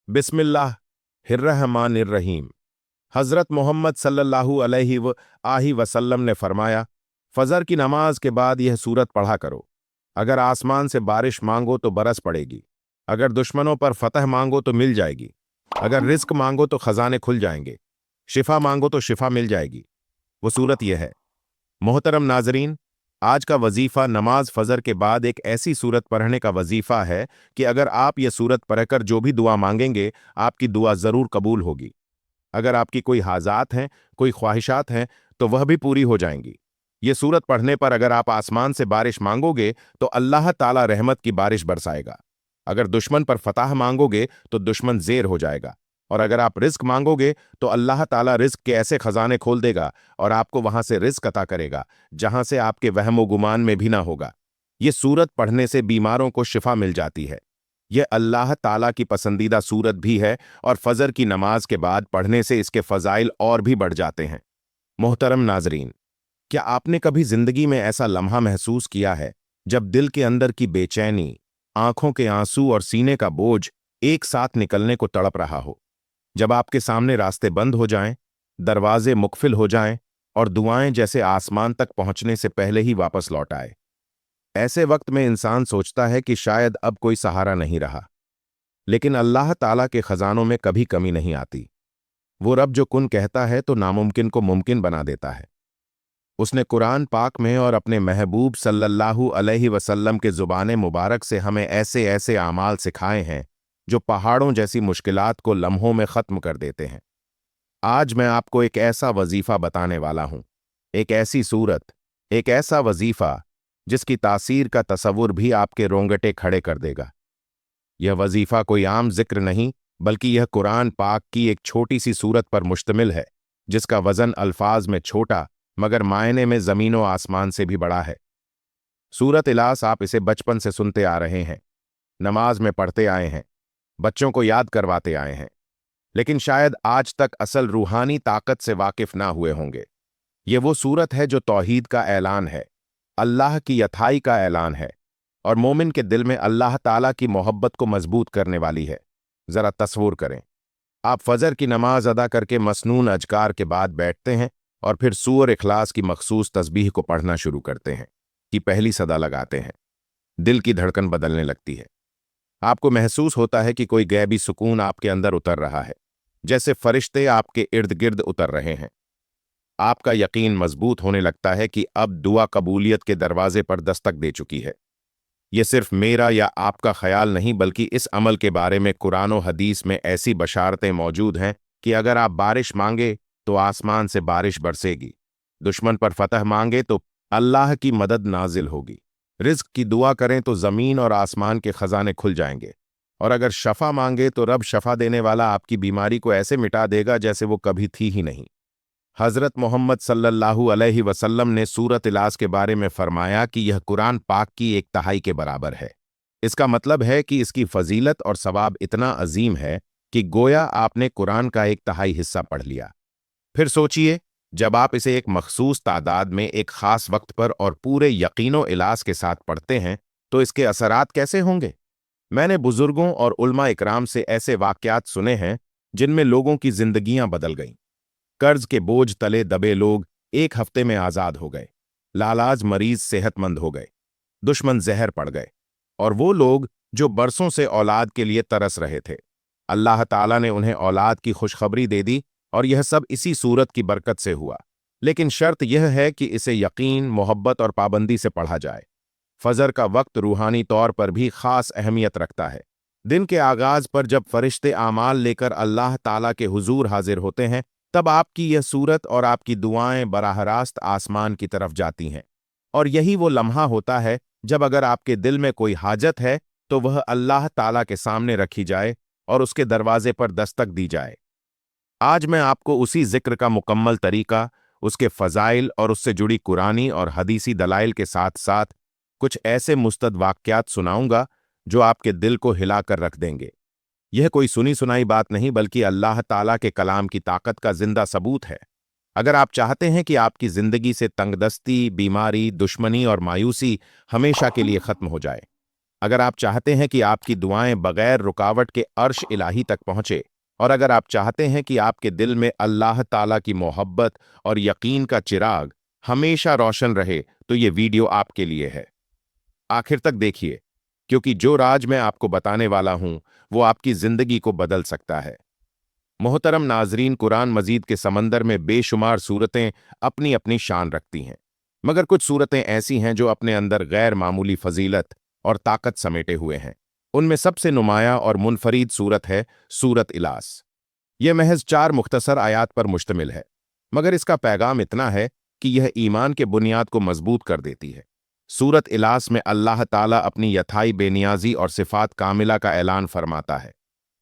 बिस्मिल्लाहिर्रहमानिर्रहीम। हज़रत मोहम्मद सल्लल्लाहु अलैहि वसल्लम ने फरमाया, फजर की नमाज के बाद यह सूरत पढ़ा करो। अगर आसमान से बारिश मांगो तो बरस पड़ेगी, अगर दुश्मनों पर फतह मांगो तो मिल जाएगी, अगर रिस्क मांगो तो खजाने खुल जाएंगे, शिफा मांगो तो शिफा मिल जाएगी। वो सूरत यह है। मोहतरम नाजरीन, आज का वजीफा नमाज फजर के बाद एक ऐसी सूरत पढ़ने का वजीफा है कि अगर आप ये सूरत पढ़कर जो भी दुआ मांगेंगे, आपकी दुआ जरूर कबूल होगी। अगर आपकी कोई हाजात हैं, कोई ख्वाहिशात हैं, तो वह भी पूरी हो जाएंगी। ये सूरत पढ़ने पर अगर आप आसमान से बारिश मांगोगे तो अल्लाह ताला रहमत की बारिश बरसाएगा। अगर दुश्मन पर फतह मांगोगे तो दुश्मन जेर हो जाएगा। और अगर आप रिस्क मांगोगे तो अल्लाह ताला रिस्क के ऐसे खजाने खोल देगा और आपको वहां से रिस्क अता करेगा जहां से आपके वहमो गुमान में भी ना होगा। ये सूरत पढ़ने से बीमारों को शिफा मिल जाती है। यह अल्लाह ताला की पसंदीदा सूरत भी है और फजर की नमाज के बाद पढ़ने से इसके फजाइल और भी बढ़ जाते हैं। मोहतरम नाजरीन, क्या आपने कभी जिंदगी में ऐसा लम्हा महसूस किया है जब दिल के अंदर की बेचैनी, आंखों के आंसू और सीने का बोझ एक साथ निकलने को तड़प रहा हो? जब आपके सामने रास्ते बंद हो जाएं, दरवाजे मुकफिल हो जाएं और दुआएं जैसे आसमान तक पहुंचने से पहले ही वापस लौट आए। ऐसे वक्त में इंसान सोचता है कि शायद अब कोई सहारा नहीं रहा, लेकिन अल्लाह ताला के खजानों में कभी कमी नहीं आती। वो रब जो कुन कहता है तो नामुमकिन को मुमकिन बना देता है। उसने कुरान पाक में और अपने महबूब सल्लल्लाहु अलैहि वसल्लम के ज़ुबान मुबारक से हमें ऐसे ऐसे आमाल सिखाए हैं जो पहाड़ों जैसी मुश्किलात को लम्हों में ख़त्म कर देते हैं। आज मैं आपको एक ऐसा वजीफ़ा बताने वाला हूं, एक ऐसी सूरत, एक ऐसा वजीफ़ा जिसकी तासीर का तसव्वुर भी आपके रोंगटे खड़े कर देगा। यह वजीफ़ा कोई आम जिक्र नहीं, बल्कि यह कुरान पाक की एक छोटी सी सूरत पर मुश्तमिल है, जिसका वज़न अल्फाज में छोटा मगर मायने में ज़मीन व आसमान से भी बड़ा है। सूरत इलास आप इसे बचपन से सुनते आ रहे हैं, नमाज में पढ़ते आए हैं, बच्चों को याद करवाते आए हैं, लेकिन शायद आज तक असल रूहानी ताकत से वाकिफ ना हुए होंगे। ये वो सूरत है जो तौहीद का ऐलान है, अल्लाह की यथाई का ऐलान है और मोमिन के दिल में अल्लाह ताला की मोहब्बत को मजबूत करने वाली है। जरा तस्वूर करें, आप फजर की नमाज अदा करके मसनून अजकार के बाद बैठते हैं और फिर सूर इखलास की मखसूस तस्बीह को पढ़ना शुरू करते हैं कि पहली सदा लगाते हैं। दिल की धड़कन बदलने लगती है। आपको महसूस होता है कि कोई गैबी सुकून आपके अंदर उतर रहा है, जैसे फरिश्ते आपके इर्द गिर्द उतर रहे हैं। आपका यकीन मजबूत होने लगता है कि अब दुआ कबूलियत के दरवाजे पर दस्तक दे चुकी है। यह सिर्फ मेरा या आपका ख्याल नहीं, बल्कि इस अमल के बारे में कुरान और हदीस में ऐसी बशारतें मौजूद हैं कि अगर आप बारिश मांगे तो आसमान से बारिश बरसेगी, दुश्मन पर फतह मांगे तो अल्लाह की मदद नाजिल होगी, रिज्क की दुआ करें तो जमीन और आसमान के खजाने खुल जाएंगे, और अगर शफा मांगे तो रब शफा देने वाला आपकी बीमारी को ऐसे मिटा देगा जैसे वो कभी थी ही नहीं। हज़रत मोहम्मद सल्लल्लाहु अलैहि वसल्लम ने सूरत इलास के बारे में फरमाया कि यह कुरान पाक की 1/3 के बराबर है। इसका मतलब है कि इसकी फजीलत और सवाब इतना अजीम है कि गोया आपने कुरान का 1/3 हिस्सा पढ़ लिया। फिर सोचिए, जब आप इसे एक मखसूस तादाद में एक खास वक्त पर और पूरे यकीनो इलास के साथ पढ़ते हैं तो इसके असरात कैसे होंगे। मैंने बुजुर्गों और उलमा इकराम से ऐसे वाक़यात सुने हैं जिनमें लोगों की जिंदगियां बदल गईं। कर्ज के बोझ तले दबे लोग 1 हफ्ते में आजाद हो गए, लालाज मरीज सेहतमंद हो गए, दुश्मन जहर पड़ गए, और वो लोग जो बरसों से औलाद के लिए तरस रहे थे, अल्लाह ताला ने उन्हें औलाद की खुशखबरी दे दी। और यह सब इसी सूरत की बरकत से हुआ। लेकिन शर्त यह है कि इसे यकीन, मोहब्बत और पाबंदी से पढ़ा जाए। फजर का वक्त रूहानी तौर पर भी खास अहमियत रखता है। दिन के आगाज पर जब फरिश्ते आमाल लेकर अल्लाह ताला के हुजूर हाजिर होते हैं, तब आपकी यह सूरत और आपकी दुआएं बराह रास्त आसमान की तरफ जाती हैं। और यही वो लम्हा होता है जब अगर आपके दिल में कोई हाजत है तो वह अल्लाह ताला के सामने रखी जाए और उसके दरवाजे पर दस्तक दी जाए। आज मैं आपको उसी जिक्र का मुकम्मल तरीका, उसके फजाइल और उससे जुड़ी कुरानी और हदीसी दलाइल के साथ साथ कुछ ऐसे मुस्तद वाक़यात सुनाऊंगा जो आपके दिल को हिलाकर रख देंगे। यह कोई सुनी सुनाई बात नहीं, बल्कि अल्लाह ताला के कलाम की ताकत का जिंदा सबूत है। अगर आप चाहते हैं कि आपकी जिंदगी से तंगदस्ती, बीमारी, दुश्मनी और मायूसी हमेशा के लिए खत्म हो जाए, अगर आप चाहते हैं कि आपकी दुआएं बगैर रुकावट के अर्श इलाही तक पहुंचे, और अगर आप चाहते हैं कि आपके दिल में अल्लाह ताला की मोहब्बत और यकीन का चिराग हमेशा रोशन रहे, तो ये वीडियो आपके लिए है। आखिर तक देखिए, क्योंकि जो राज मैं आपको बताने वाला हूं वो आपकी जिंदगी को बदल सकता है। मोहतरम नाजरीन, कुरान मजीद के समंदर में बेशुमार सूरतें अपनी अपनी शान रखती हैं, मगर कुछ सूरतें ऐसी हैं जो अपने अंदर गैर मामूली फजीलत और ताकत समेटे हुए हैं। उनमें सबसे नुमाया और मुनफरीद सूरत है सूरत इलास। यह महज 4 मुख्तसर आयात पर मुश्तमिल है, मगर इसका पैगाम इतना है कि यह ईमान के बुनियाद को मजबूत कर देती है। सूरत इलास में अल्लाह ताला अपनी यथाई बेनियाजी और सिफात कामिला का ऐलान फरमाता है।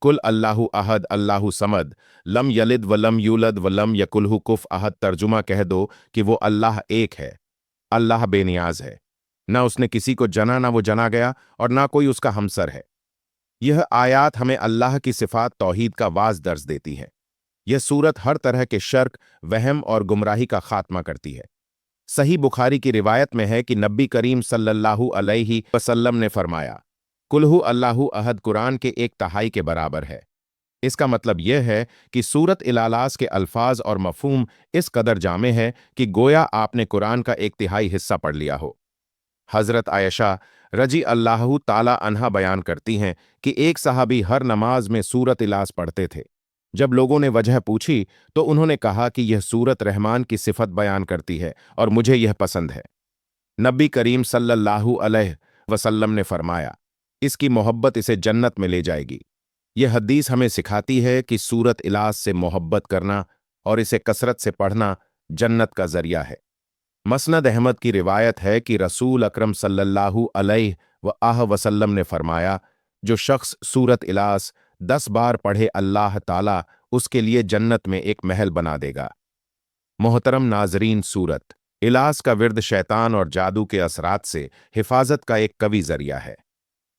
कुल अल्लाहु अहद अल्लाहु समद लम यलिद वलम यूलद वलम यकुलहु कुफ अहद। तर्जुमा कह दो कि वो अल्लाह एक है, अल्लाह बेनियाज है, ना उसने किसी को जना ना वो जना गया और ना कोई उसका हमसर है। यह आयात हमें अल्लाह की सिफात तौहीद का वाज दर्ज देती है। यह सूरत हर तरह के शर्क, वहम और गुमराही का खात्मा करती है। सही बुखारी की रिवायत में है कि नबी करीम सल्लल्लाहु अलैहि वसल्लम ने फरमाया, कुल्हु अल्लाहु अहद कुरान के 1/3 के बराबर है। इसका मतलब यह है कि सूरत इलालास के अल्फाज और मफहूम इस कदर जामे है कि गोया आपने कुरान का 1/3 हिस्सा पढ़ लिया हो। हजरत आयशा रजी अल्लाहु ताला अन्हा बयान करती हैं कि एक सहाबी हर नमाज में सूरत इलास पढ़ते थे। जब लोगों ने वजह पूछी तो उन्होंने कहा कि यह सूरत रहमान की सिफत बयान करती है और मुझे यह पसंद है। नबी करीम सल्लल्लाहु अलैहि वसल्लम ने फरमाया, इसकी मोहब्बत इसे जन्नत में ले जाएगी। यह हदीस हमें सिखाती है कि सूरत इलास से मोहब्बत करना और इसे कसरत से पढ़ना जन्नत का जरिया है। मसनद अहमद की रिवायत है कि रसूल अकरम सल्लल्लाहु अलैहि वसल्लम ने फरमाया, जो शख्स सूरत इलास 10 बार पढ़े अल्लाह ताला उसके लिए जन्नत में एक महल बना देगा। मोहतरम नाजरीन, सूरत इलास का विर्द शैतान और जादू के असरात से हिफाजत का एक कवी जरिया है।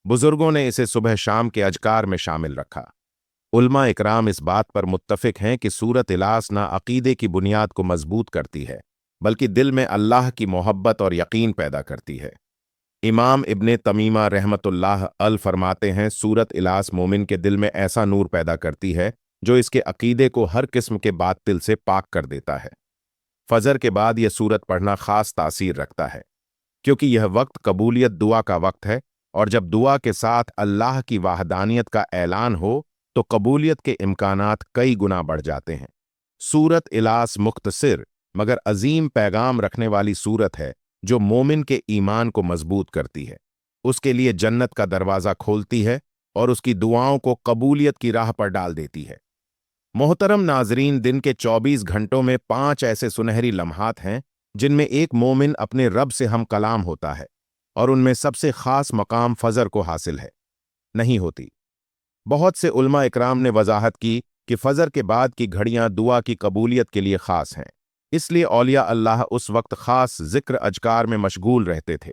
बुजुर्गों ने इसे सुबह शाम के अजकार में शामिल रखा। उलमा इकराम इस बात पर मुत्तफिक हैं कि सूरत इलास ना अकीदे की बुनियाद को मजबूत करती है, बल्कि दिल में अल्लाह की मोहब्बत और यकीन पैदा करती है। इमाम इब्ने तमीमा रहमतुल्लाह अल फरमाते हैं, सूरत इलास मोमिन के दिल में ऐसा नूर पैदा करती है जो इसके अकीदे को हर किस्म के बातिल से पाक कर देता है। फजर के बाद यह सूरत पढ़ना खास तासीर रखता है, क्योंकि यह वक्त कबूलियत दुआ का वक्त है, और जब दुआ के साथ अल्लाह की वाहदानियत का ऐलान हो तो कबूलियत के इम्कानात कई गुना बढ़ जाते हैं। सूरत इलास मुख्तसिर मगर अजीम पैगाम रखने वाली सूरत है जो मोमिन के ईमान को मजबूत करती है, उसके लिए जन्नत का दरवाज़ा खोलती है और उसकी दुआओं को कबूलियत की राह पर डाल देती है। मोहतरम नाजरीन, दिन के 24 घंटों में 5 ऐसे सुनहरी लम्हात हैं जिनमें एक मोमिन अपने रब से हम कलाम होता है, और उनमें सबसे खास मकाम फजर को हासिल है, नहीं होती। बहुत से उलमा इकराम ने वजाहत की कि फजर के बाद की घड़ियां दुआ की कबूलियत के लिए खास हैं, इसलिए औलिया अल्लाह उस वक्त खास जिक्र अजकार में मशगूल रहते थे।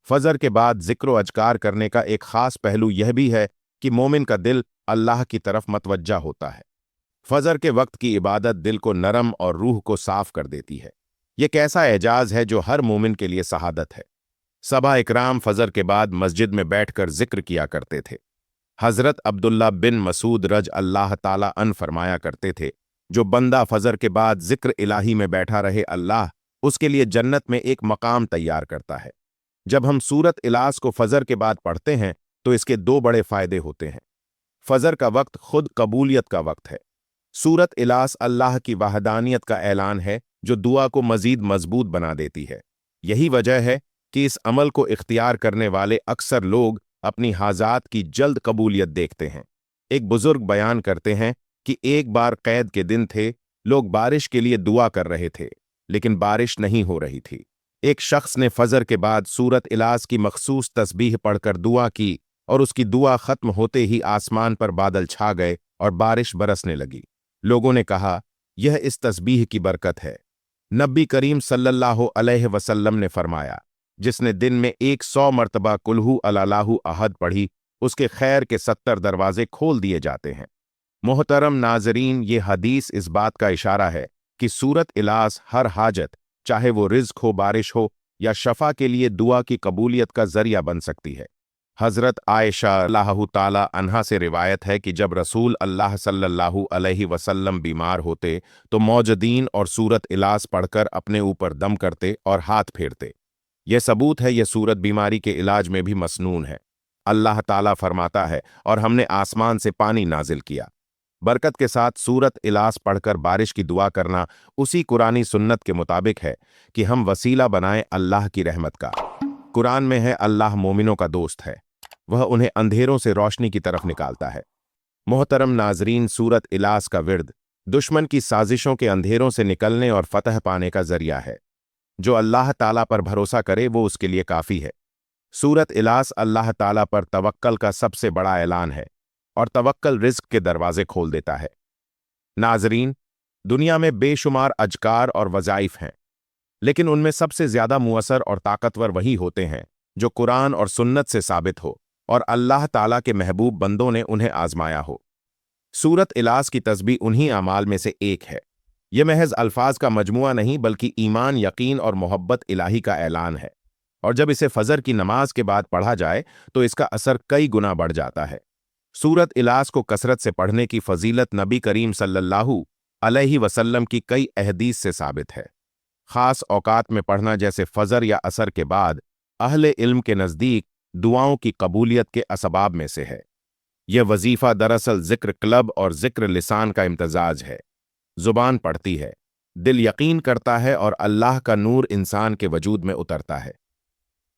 फजर के बाद जिक्र अजकार करने का एक खास पहलू यह भी है कि मोमिन का दिल अल्लाह की तरफ मतवज्जा होता है। फजर के वक्त की इबादत दिल को नरम और रूह को साफ कर देती है। यह कैसा एजाज है जो हर मोमिन के लिए सहादत है। सबा इकराम फजर के बाद मस्जिद में बैठकर जिक्र किया करते थे। हजरत अब्दुल्ला बिन मसूद रज अल्लाह ताला अन फरमाया करते थे, जो बंदा फजर के बाद जिक्र इलाही में बैठा रहे, अल्लाह उसके लिए जन्नत में एक मकाम तैयार करता है। जब हम सूरत इलास को फजर के बाद पढ़ते हैं तो इसके 2 बड़े फायदे होते हैं। फजर का वक्त खुद कबूलियत का वक्त है। सूरत इलास अल्लाह की वहदानियत का ऐलान है जो दुआ को मजीद मजबूत बना देती है। यही वजह है कि इस अमल को इख्तियार करने वाले अक्सर लोग अपनी हाजात की जल्द कबूलियत देखते हैं। एक बुजुर्ग बयान करते हैं कि एक बार कैद के दिन थे, लोग बारिश के लिए दुआ कर रहे थे, लेकिन बारिश नहीं हो रही थी। एक शख्स ने फजर के बाद सूरत इलास की मखसूस तस्बीह पढ़कर दुआ की, और उसकी दुआ खत्म होते ही आसमान पर बादल छा गए और बारिश बरसने लगी। लोगों ने कहा, यह इस तस्बीह की बरकत है। नबी करीम सल्लल्लाहु अलैहि वसल्लम ने फरमाया, जिसने दिन में 100 मरतबा कुल्हु अल्लाहु अहद पढ़ी, उसके खैर के 70 दरवाजे खोल दिए जाते हैं। मोहतरम नाजरीन, ये हदीस इस बात का इशारा है कि सूरत इलास हर हाजत, चाहे वो रिज्क हो, बारिश हो या शफा के लिए दुआ की कबूलियत का जरिया बन सकती है। हज़रत आयशा अल्लाह ताला अन्हा से रिवायत है कि जब रसूल अल्लाह सल्लल्लाहु अलैहि वसल्लम बीमार होते तो मौजदीन और सूरत इलास पढ़कर अपने ऊपर दम करते और हाथ फेरते। यह सबूत है, यह सूरत बीमारी के इलाज में भी मसनून है। अल्लाह ताला फरमाता है, और हमने आसमान से पानी नाजिल किया। बरकत के साथ सूरत इलास पढ़कर बारिश की दुआ करना उसी कुरानी सुन्नत के मुताबिक है कि हम वसीला बनाएं अल्लाह की रहमत का। कुरान में है, अल्लाह मोमिनों का दोस्त है, वह उन्हें अंधेरों से रोशनी की तरफ निकालता है। मोहतरम नाजरीन, सूरत इलास का विर्द दुश्मन की साजिशों के अंधेरों से निकलने और फतह पाने का जरिया है। जो अल्लाह ताला पर भरोसा करे वो उसके लिए काफी है। सूरत इलास अल्लाह ताला पर तवक्कल का सबसे बड़ा ऐलान है, और तवक्कल रिज्क के दरवाजे खोल देता है। नाजरीन, दुनिया में बेशुमार अजकार और वज़ाइफ हैं, लेकिन उनमें सबसे ज्यादा मुअस्सर और ताकतवर वही होते हैं जो कुरान और सुन्नत से साबित हो और अल्लाह ताला के महबूब बंदों ने उन्हें आजमाया हो। सूरत इलास की तस्बीह उन्हीं अमाल में से एक है। यह महज अल्फाज का मजमुआ नहीं, बल्कि ईमान, यकीन और मोहब्बत इलाही का ऐलान है, और जब इसे फजर की नमाज के बाद पढ़ा जाए तो इसका असर कई गुना बढ़ जाता है। सूरत इलास को कसरत से पढ़ने की फजीलत नबी करीम सल्लल्लाहु अलैहि वसल्लम की कई अहदीस से साबित है। खास औकात में पढ़ना, जैसे फजर या असर के बाद, अहले इल्म के नज़दीक दुआओं की कबूलियत के असबाब में से है। यह वजीफा दरअसल जिक्र क्लब और जिक्र लिसान का इम्तजाज है। जुबान पढ़ती है, दिल यकीन करता है, और अल्लाह का नूर इंसान के वजूद में उतरता है।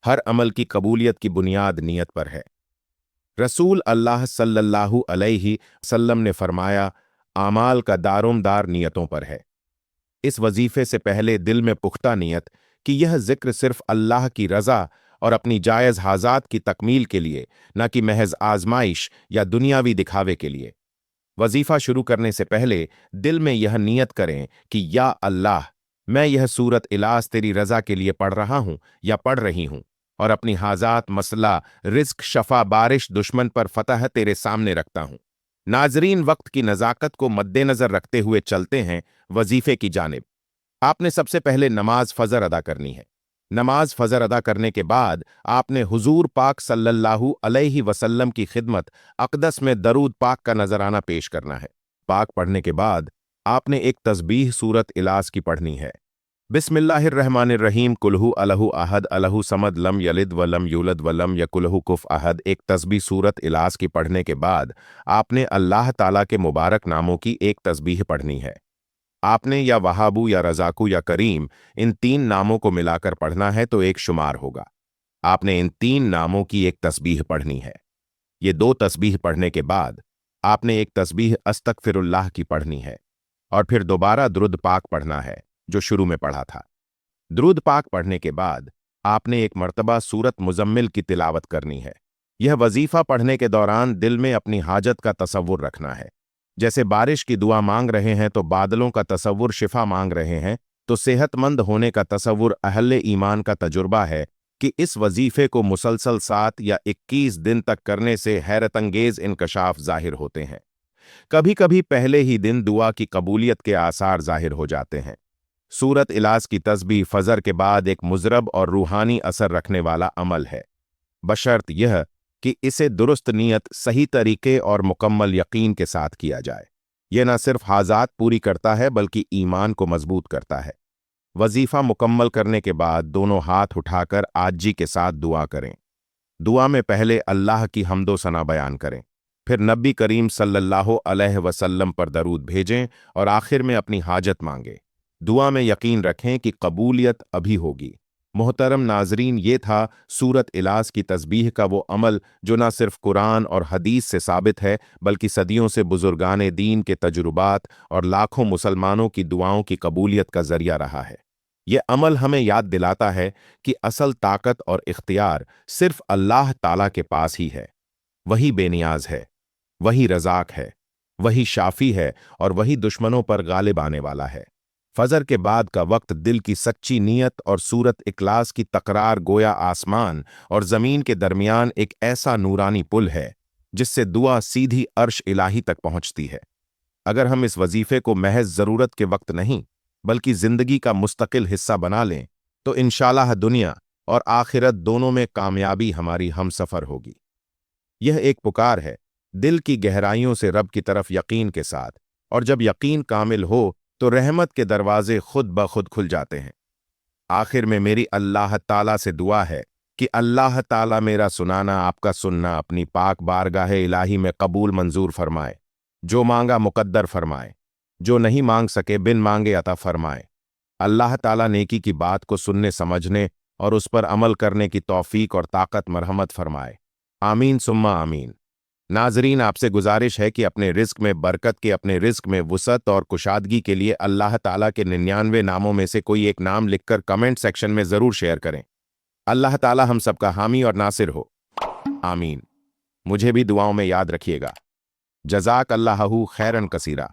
हर अमल की कबूलियत की बुनियाद नियत पर है। रसूल अल्लाह सल्लल्लाहु अलैहि वसल्लम ने फरमाया, आमाल का दारोमदार नियतों पर है। इस वजीफे से पहले दिल में पुख्ता नियत कि यह जिक्र सिर्फ अल्लाह की रज़ा और अपनी जायज़ हाजात की तकमील के लिए, न कि महज आजमाइश या दुनियावी दिखावे के लिए। वजीफा शुरू करने से पहले दिल में यह नियत करें कि या अल्लाह, मैं यह सूरत इलास तेरी रज़ा के लिए पढ़ रहा हूं या पढ़ रही हूं, और अपनी हाजात, मसला, रिज्क, शफा, बारिश, दुश्मन पर फतह तेरे सामने रखता हूं। नाजरीन, वक्त की नज़ाकत को मद्देनजर रखते हुए चलते हैं वजीफे की जानिब। आपने सबसे पहले नमाज फजर अदा करनी है। नमाज फजर अदा करने के बाद आपने हुजूर पाक सल्लल्लाहु अलैहि वसल्लम की खिदमत अक़दस में दरूद पाक का नजराना पेश करना है। पाक पढ़ने के बाद आपने एक तस्बीह सूरत इलास की पढ़नी है। बिस्मिल्लाहिर्रहमानिर्रहीम, कुल्हु अल्लाहु अहद अल्लाहु समद लम यलिद वलम यूलद वलम यकुलहु कुफ अहद। एक तस्बीह सूरत इलास की पढ़ने के बाद आपने अल्लाह ताला के मुबारक नामों की एक तस्बीह पढ़नी है। आपने या वहाबू या रज़ाकू या करीम, इन तीन नामों को मिलाकर पढ़ना है तो एक शुमार होगा। आपने इन तीन नामों की एक तस्बीह पढ़नी है। ये दो तस्बीह पढ़ने के बाद आपने एक तस्बीह अस्तगफिरुल्लाह की पढ़नी है, और फिर दोबारा दुरूद पाक पढ़ना है जो शुरू में पढ़ा था। दुरूद पाक पढ़ने के बाद आपने एक मर्तबा सूरत मुजम्मिल की तिलावत करनी है। यह वजीफा पढ़ने के दौरान दिल में अपनी हाजत का तसव्वुर रखना है। जैसे बारिश की दुआ मांग रहे हैं तो बादलों का तसव्वुर शिफा मांग रहे हैं, तो सेहतमंद होने का तसव्वुर अहले ईमान का तजुर्बा है कि इस वजीफे को मुसलसल 7 या 21 दिन तक करने से हैरतंगेज इनकशाफ जाहिर होते हैं। कभी कभी पहले ही दिन दुआ की कबूलियत के आसार जाहिर हो जाते हैं। सूरत इलास की तस्बीह फजर के बाद एक मुजरब और रूहानी असर रखने वाला अमल है, बशर्त यह कि इसे दुरुस्त नियत, सही तरीके और मुकम्मल यकीन के साथ किया जाए। यह न सिर्फ हाजात पूरी करता है बल्कि ईमान को मजबूत करता है। वजीफा मुकम्मल करने के बाद दोनों हाथ उठाकर आजी के साथ दुआ करें। दुआ में पहले अल्लाह की हम्दो सना बयान करें, फिर नबी करीम सल्लल्लाहु अलैहि वसल्लम पर दरूद भेजें, और आखिर में अपनी हाजत मांगें। दुआ में यकीन रखें कि कबूलियत अभी होगी। मोहतरम नाजरीन, ये था सूरत इलास की तस्बीह का वो अमल जो न सिर्फ कुरान और हदीस से साबित है, बल्कि सदियों से बुजुर्गाने दीन के तजुर्बात और लाखों मुसलमानों की दुआओं की कबूलियत का जरिया रहा है। ये अमल हमें याद दिलाता है कि असल ताकत और इख्तियार सिर्फ अल्लाह ताला के पास ही है। वही बेनियाज है, वही रज़ाक है, वही शाफी है, और वही दुश्मनों पर गालिब आने वाला है। फजर के बाद का वक्त दिल की सच्ची नीयत और सूरत इखलास की तकरार गोया आसमान और जमीन के दरमियान एक ऐसा नूरानी पुल है जिससे दुआ सीधी अर्श इलाही तक पहुंचती है। अगर हम इस वजीफे को महज जरूरत के वक्त नहीं बल्कि जिंदगी का मुस्तकिल हिस्सा बना लें तो इंशाअल्लाह दुनिया और आखिरत दोनों में कामयाबी हमारी हमसफर होगी। यह एक पुकार है, दिल की गहराइयों से रब की तरफ यकीन के साथ, और जब यकीन कामिल हो तो रहमत के दरवाजे खुद ब खुद खुल जाते हैं। आखिर में मेरी अल्लाह ताला से दुआ है कि अल्लाह ताला मेरा सुनाना, आपका सुनना अपनी पाक बारगाह इलाही में कबूल मंजूर फरमाए। जो मांगा मुकद्दर फरमाए, जो नहीं मांग सके बिन मांगे अता फरमाए। अल्लाह ताला नेकी की बात को सुनने समझने और उस पर अमल करने की तौफीक और ताकत मरहमत फरमाए। आमीन सुम्मा आमीन। नाजरीन, आपसे गुजारिश है कि अपने रिस्क में बरकत के, अपने रिस्क में वुसअत और कुशादगी के लिए अल्लाह ताला के 99 नामों में से कोई एक नाम लिखकर कमेंट सेक्शन में ज़रूर शेयर करें। अल्लाह ताला हम सबका हामी और नासिर हो। आमीन। मुझे भी दुआओं में याद रखिएगा। जज़ाक अल्लाहु खैरन कसीरा।